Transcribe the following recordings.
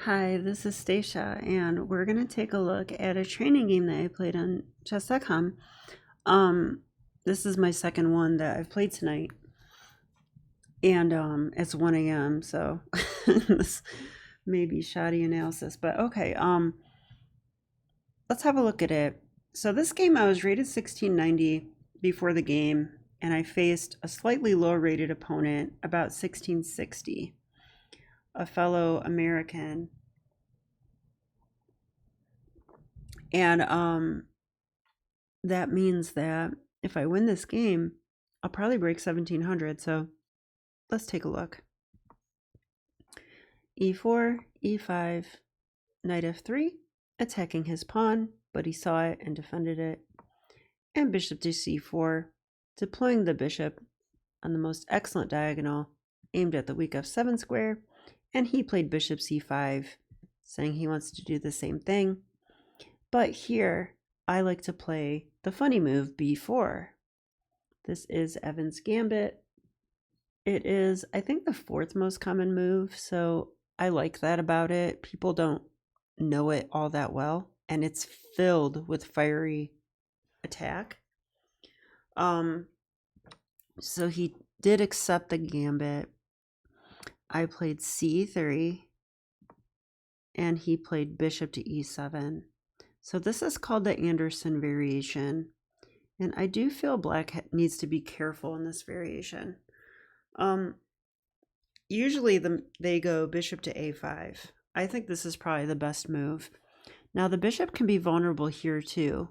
Hi, this is Stacia, and we're going to take a look at a training game that I played on chess.com. Um, this is my second one that I've played tonight, and it's 1 a.m., so this may be shoddy analysis, but okay, let's have a look at it. So this game, I was rated 1690 before the game, and I faced a slightly lower rated opponent, about 1660, a fellow American. And that means that if I win this game, I'll probably break 1700. So let's take a look. E4, E5, knight F3, attacking his pawn, but he saw it and defended it. And bishop to C4, deploying the bishop on the most excellent diagonal, aimed at the weak F7 square. And he played bishop C5, saying he wants to do the same thing. But here, I like to play the funny move B4. This is Evan's Gambit. It is, I think, the fourth most common move, so I like that about it. People don't know it all that well, and it's filled with fiery attack. So he did accept the Gambit. I played C3, and he played bishop to E7. So this is called the Anderson variation. And I do feel black needs to be careful in this variation. Usually they go bishop to A5. I think this is probably the best move. Now the bishop can be vulnerable here too.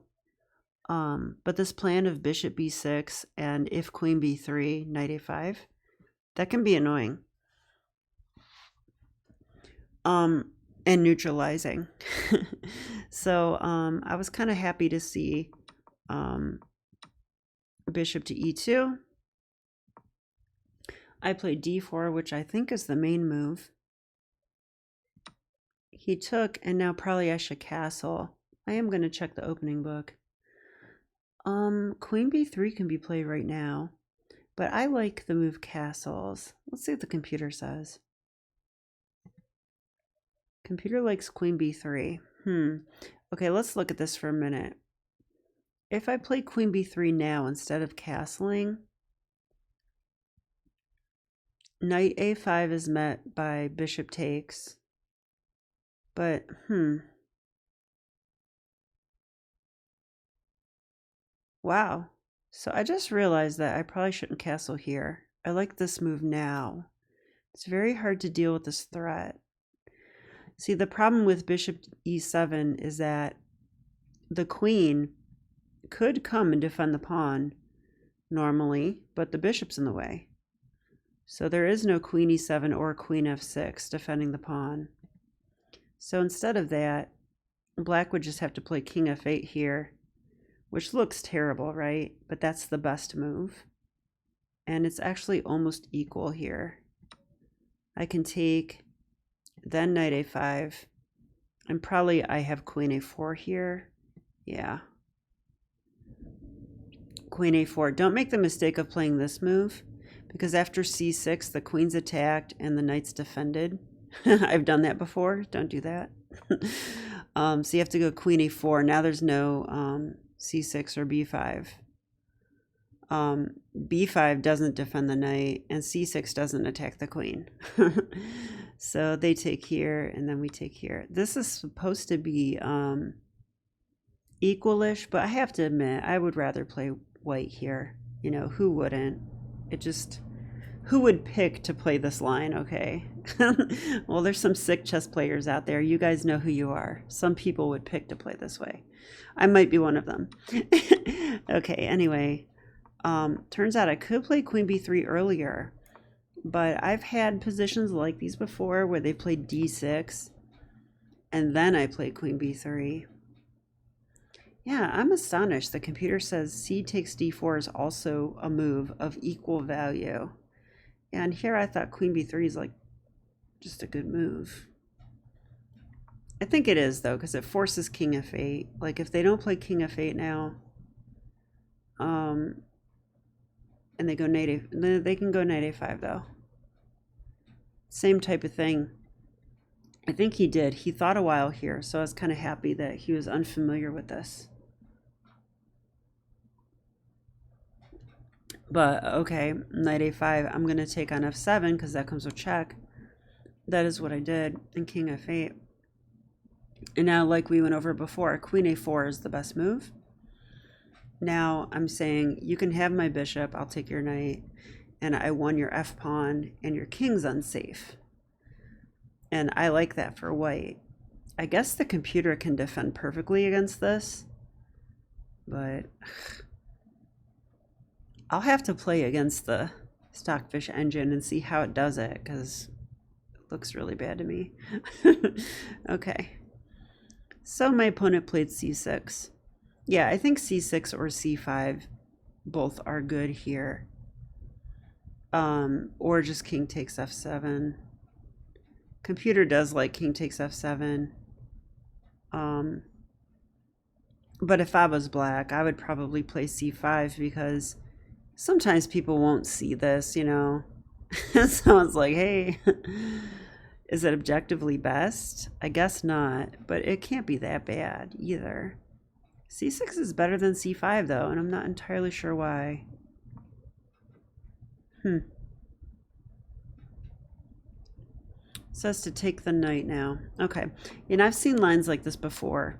But this plan of bishop B6 and if queen B3, knight A5, that can be annoying. And neutralizing. So I was kind of happy to see bishop to E2. I played D4, which I think is the main move. He took, and now probably I should castle. I am going to check the opening book. Queen B3 can be played right now, but I like the move castles. Let's see what the computer says. Computer likes queen B3. Okay, let's look at this for a minute. If I play queen B3 now instead of castling, knight A5 is met by bishop takes. But, wow. So I just realized that I probably shouldn't castle here. I like this move now. It's very hard to deal with this threat. See, the problem with bishop E7 is that the queen could come and defend the pawn normally, but the bishop's in the way. So there is no queen E7 or queen F6 defending the pawn. So instead of that, black would just have to play king F8 here, which looks terrible, right? But that's the best move. And it's actually almost equal here. I can take, then knight A5, and probably I have queen A4 here. Yeah. Queen A4. Don't make the mistake of playing this move, because after C6, the queen's attacked and the knight's defended. I've done that before. Don't do that. So you have to go queen A4. Now there's no C6 or B5. B5 doesn't defend the knight, and C6 doesn't attack the queen. So they take here, and then we take here. This is supposed to be equalish, but I have to admit, I would rather play white here. You know, who wouldn't? Who would pick to play this line, okay? Well, there's some sick chess players out there. You guys know who you are. Some people would pick to play this way. I might be one of them. Okay, anyway. Turns out I could play queen b3 earlier, but I've had positions like these before where they played d6 and then I played queen b3. Yeah, I'm astonished. The computer says c takes d4 is also a move of equal value. And here I thought queen b3 is like just a good move. I think it is though, because it forces king f8. Like if they don't play king f8 now, and they go knight a, they can go knight a5 though. Same type of thing. I think he did. He thought a while here, so I was kind of happy that he was unfamiliar with this. But okay, knight a5. I'm going to take on f7 because that comes with check. That is what I did in king f8. And now, like we went over before, queen a4 is the best move. Now I'm saying you can have my bishop, I'll take your knight, and I won your f pawn, and your king's unsafe. And I like that for white. I guess the computer can defend perfectly against this, but I'll have to play against the Stockfish engine and see how it does it, because it looks really bad to me. Okay. So my opponent played c6. Yeah, I think c6 or c5 both are good here. Or just king takes f7. Computer does like king takes f7. But if I was black, I would probably play c5 because sometimes people won't see this, you know. Someone's like, hey, is it objectively best? I guess not, but it can't be that bad either. c6 is better than c5 though, and I'm not entirely sure why. Says to take the knight now. Okay, and I've seen lines like this before.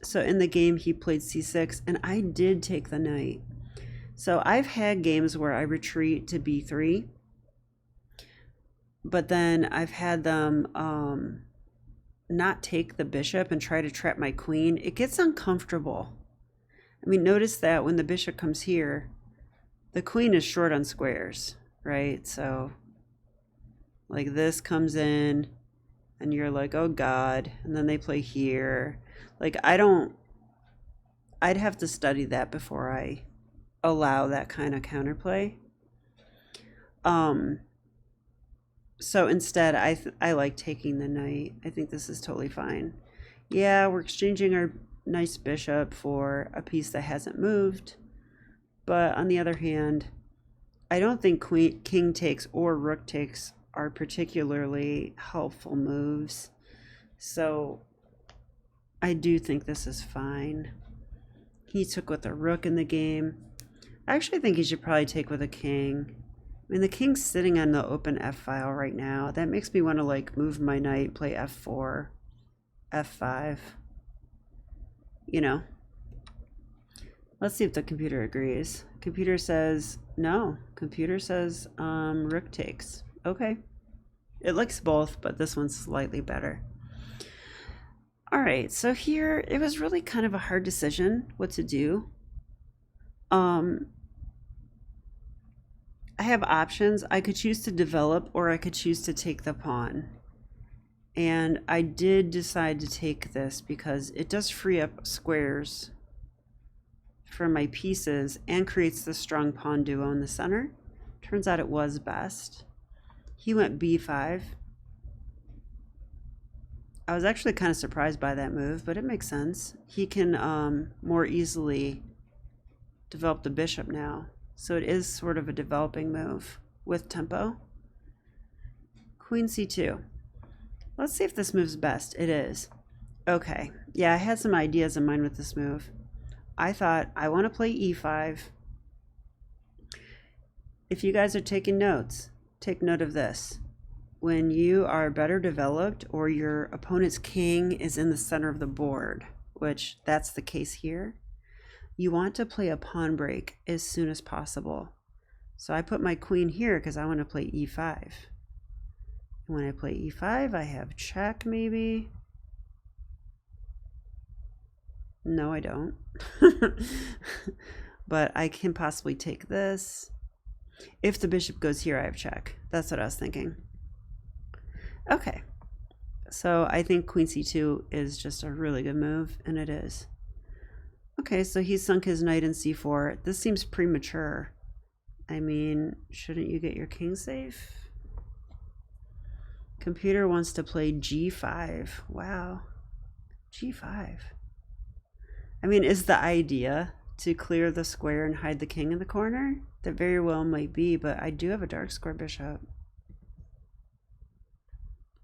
So in the game he played c6 and I did take the knight. So I've had games where I retreat to b3, but then I've had them not take the bishop and try to trap my queen. It gets uncomfortable. I mean, notice that when the bishop comes here, the queen is short on squares, right? So like this comes in and you're like, oh God, and then they play here. Like I'd have to study that before I allow that kind of counterplay. So instead I like taking the knight. I think this is totally fine. Yeah, we're exchanging our nice bishop for a piece that hasn't moved. But on the other hand, I don't think king takes or rook takes are particularly helpful moves. So I do think this is fine. He took with a rook in the game. I actually think he should probably take with a king. I mean, the king's sitting on the open f file right now. That makes me want to like move my knight, play f4, f5. You know. Let's see if the computer agrees. Computer says no. Computer says rook takes. Okay. It likes both, but this one's slightly better. All right, so here it was really kind of a hard decision what to do. I have options. I could choose to develop or I could choose to take the pawn. And I did decide to take this because it does free up squares for my pieces and creates the strong pawn duo in the center. Turns out it was best. He went b5. I was actually kind of surprised by that move, but it makes sense. He can more easily develop the bishop now. So it is sort of a developing move with tempo. Queen c2. Let's see if this move's best. It is. Okay. Yeah, I had some ideas in mind with this move. I thought I want to play e5. If you guys are taking notes, take note of this. When you are better developed or your opponent's king is in the center of the board, which that's the case here, you want to play a pawn break as soon as possible. So I put my queen here because I want to play e5. When I play e5, I have check maybe. No, I don't. But I can possibly take this. If the bishop goes here, I have check. That's what I was thinking. Okay. So I think queen c2 is just a really good move, and it is. Okay, so he sunk his knight in c4. This seems premature. I mean, shouldn't you get your king safe? Computer wants to play g5. Wow. g5. I mean, is the idea to clear the square and hide the king in the corner? That very well might be, but I do have a dark square bishop.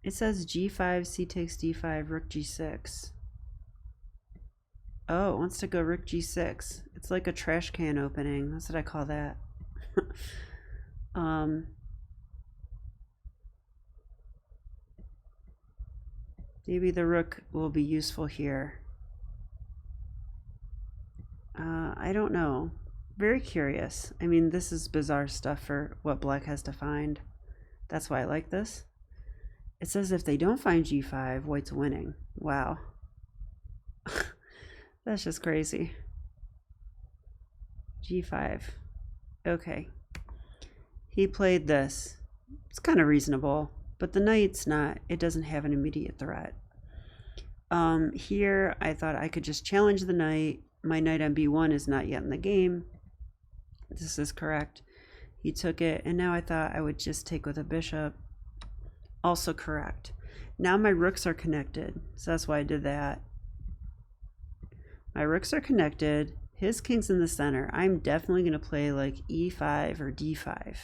It says g5, c takes d5, rook g6. Oh, it wants to go rook g6. It's like a trash can opening. That's what I call that. Maybe the rook will be useful here. I don't know. Very curious. I mean, this is bizarre stuff for what black has to find. That's why I like this. It says if they don't find g5, white's winning. Wow. That's just crazy. g5. Okay. He played this. It's kind of reasonable, but the knight's not. It doesn't have an immediate threat. Here, I thought I could just challenge the knight. My knight on b1 is not yet in the game. This is correct. He took it, and now I thought I would just take with a bishop. Also correct. Now my rooks are connected, so that's why I did that. My rooks are connected. His king's in the center. I'm definitely going to play like e5 or d5.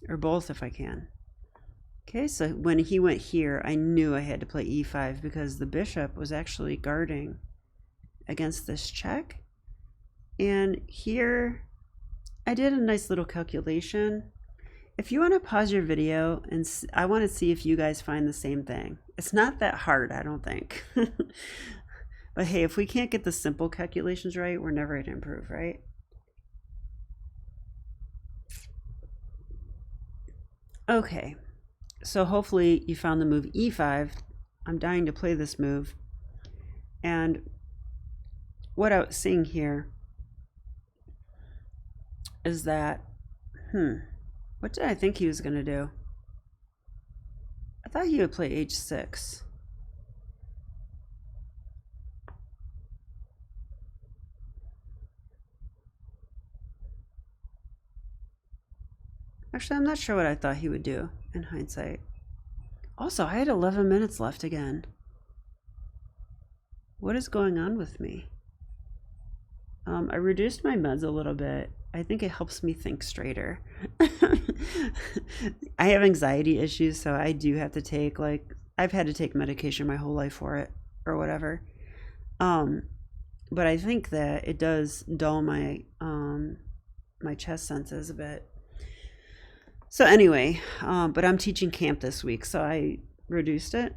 Or both if I can. Okay, so when he went here, I knew I had to play e5 because the bishop was actually guarding against this check. And here, I did a nice little calculation. If you want to pause your video, and I want to see if you guys find the same thing. It's not that hard, I don't think. But hey, if we can't get the simple calculations right, we're never going to improve, right? Okay, so hopefully you found the move e5. I'm dying to play this move. And what I was seeing here is that, what did I think he was going to do? I thought he would play h6. Actually, I'm not sure what I thought he would do in hindsight. Also, I had 11 minutes left again. What is going on with me? I reduced my meds a little bit. I think it helps me think straighter. I have anxiety issues, so I do have to take, like, I've had to take medication my whole life for it or whatever. But I think that it does dull my my chess senses a bit. So anyway, but I'm teaching camp this week, so I reduced it.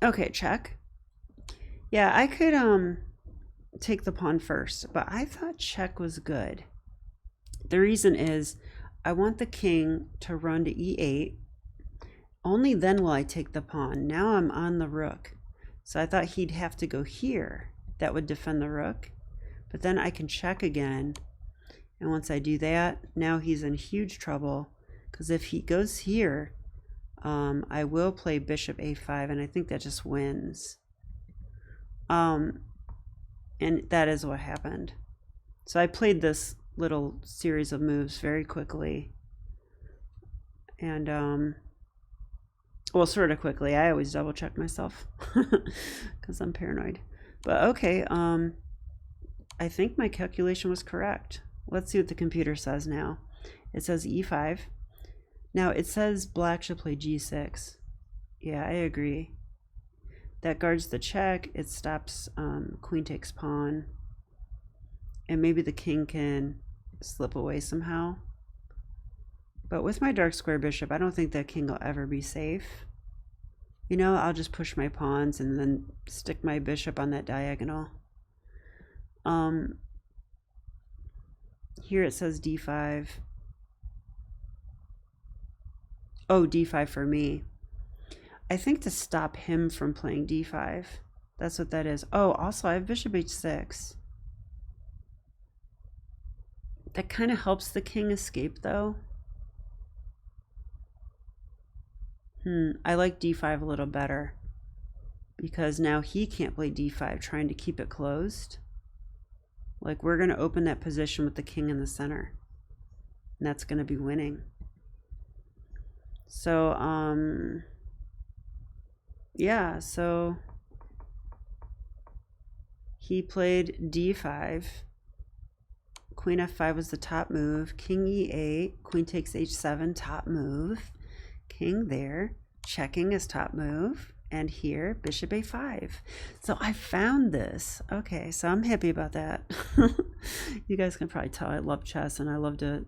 Okay, check. Yeah, I could take the pawn first, but I thought check was good. The reason is I want the king to run to e8. Only then will I take the pawn. Now I'm on the rook. So I thought he'd have to go here. That would defend the rook. But then I can check again. And once I do that, now he's in huge trouble. Because if he goes here, I will play bishop a5, and I think that just wins. And that is what happened. So I played this little series of moves very quickly. And, well, sort of quickly. I always double check myself because I'm paranoid. But okay, I think my calculation was correct. Let's see what the computer says now. It says e5. Now it says black should play g6. Yeah, I agree. That guards the check. It stops queen takes pawn. And maybe the king can slip away somehow. But with my dark square bishop, I don't think that king will ever be safe. You know, I'll just push my pawns and then stick my bishop on that diagonal. Here it says d5. Oh, d5 for me. I think to stop him from playing d5. That's what that is. Oh, also I have bishop h6. That kind of helps the king escape though. I like d5 a little better because now he can't play d5 trying to keep it closed. Like we're going to open that position with the king in the center. And that's going to be winning. So, yeah, so he played d5. Queen f5 was the top move. King e8. Queen takes h7, top move. King there. checking his top move, and here bishop a5. So I found this. Okay, so I'm happy about that. You guys can probably tell I love chess and I love to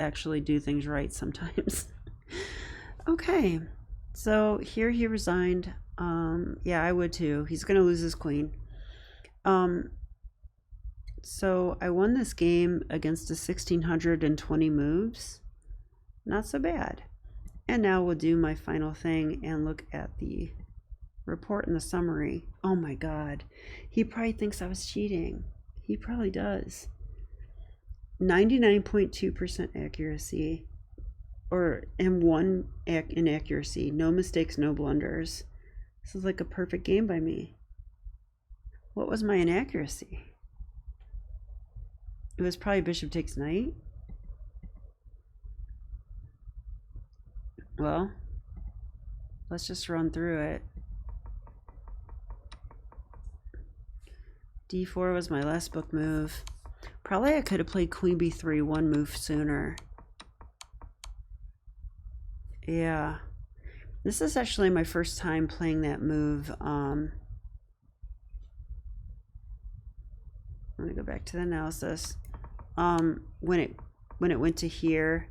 actually do things right sometimes. Okay, so here he resigned. Yeah, I would too. He's gonna lose his queen. So I won this game against a 1620 moves. Not so bad. And now we'll do my final thing and look at the report and the summary. Oh my god, he probably thinks I was cheating. He probably does. 99.2% accuracy, and 1 inaccuracy. No mistakes, no blunders. This is like a perfect game by me. What was my inaccuracy? It was probably bishop takes knight. Well, let's just run through it. d4 was my last book move. Probably I could have played queen b3 1 move sooner. Yeah. This is actually my first time playing that move. I'm going to go back to the analysis. When it went to here,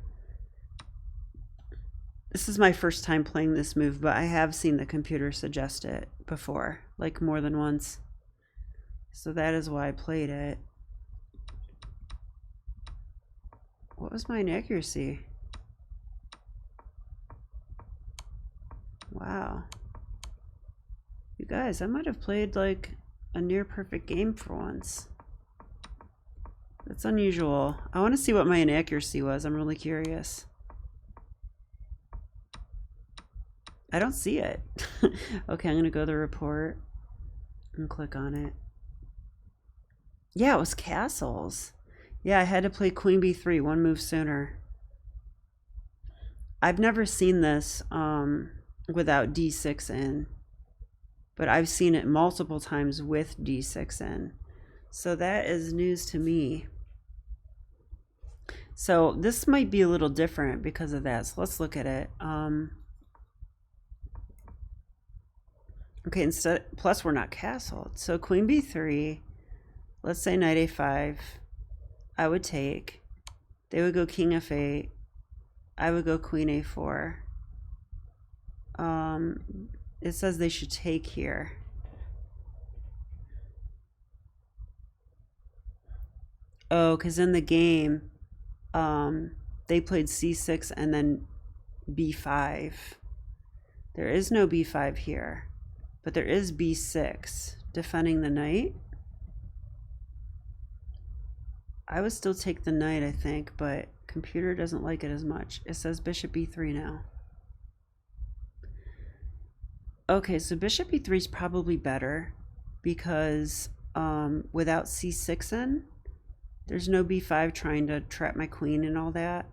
this is my first time playing this move, but I have seen the computer suggest it before, like more than once. So that is why I played it. What was my inaccuracy? Wow. You guys, I might have played like a near perfect game for once. That's unusual. I want to see what my inaccuracy was. I'm really curious. I don't see it. Okay, I'm going to go to the report and click on it. Yeah, it was castles. Yeah, I had to play queen b3 1 move sooner. I've never seen this without d6 in, but I've seen it multiple times with d6 in. So that is news to me. So this might be a little different because of that. So let's look at it. Okay, plus we're not castled. So queen b3, let's say knight a5, I would take. They would go king f8. I would go queen a4. It says they should take here. Oh, because in the game, they played c6 and then b5. There is no b5 here, but there is b6 defending the knight. I would still take the knight, I think, but computer doesn't like it as much. It says bishop b3 now. Okay, so bishop b3 is probably better because without c6 in, there's no b5 trying to trap my queen and all that.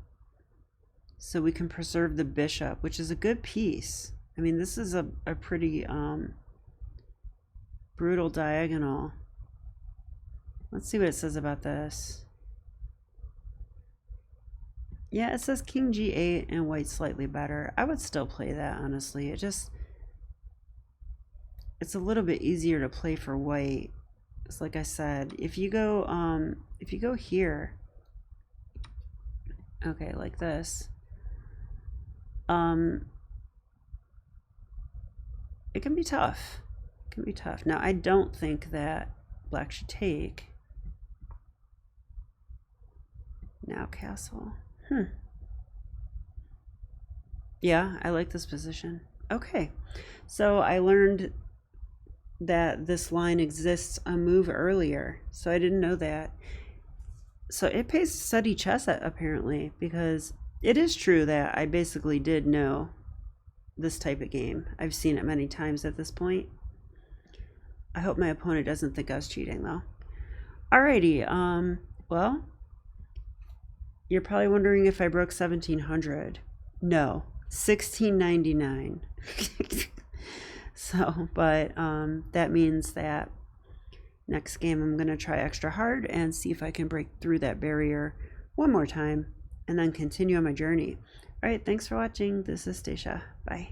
So we can preserve the bishop, which is a good piece. I mean, this is a pretty brutal diagonal. Let's see what it says about this. Yeah, it says king g8 and white slightly better. I would still play that, honestly. It's a little bit easier to play for white. It's like I said, if you go here, okay, like this, it can be tough. It can be tough. Now, I don't think that black should take. Now castle. Yeah, I like this position. Okay, so I learned that this line exists a move earlier, so I didn't know that. So it pays to study chess apparently, because it is true that I basically did know this type of game. I've seen it many times at this point. I hope my opponent doesn't think I was cheating though. Alrighty, well, you're probably wondering if I broke 1700. No, 1699. So, but that means that next game I'm going to try extra hard and see if I can break through that barrier one more time and then continue on my journey. All right, thanks for watching. This is Stacia. Bye.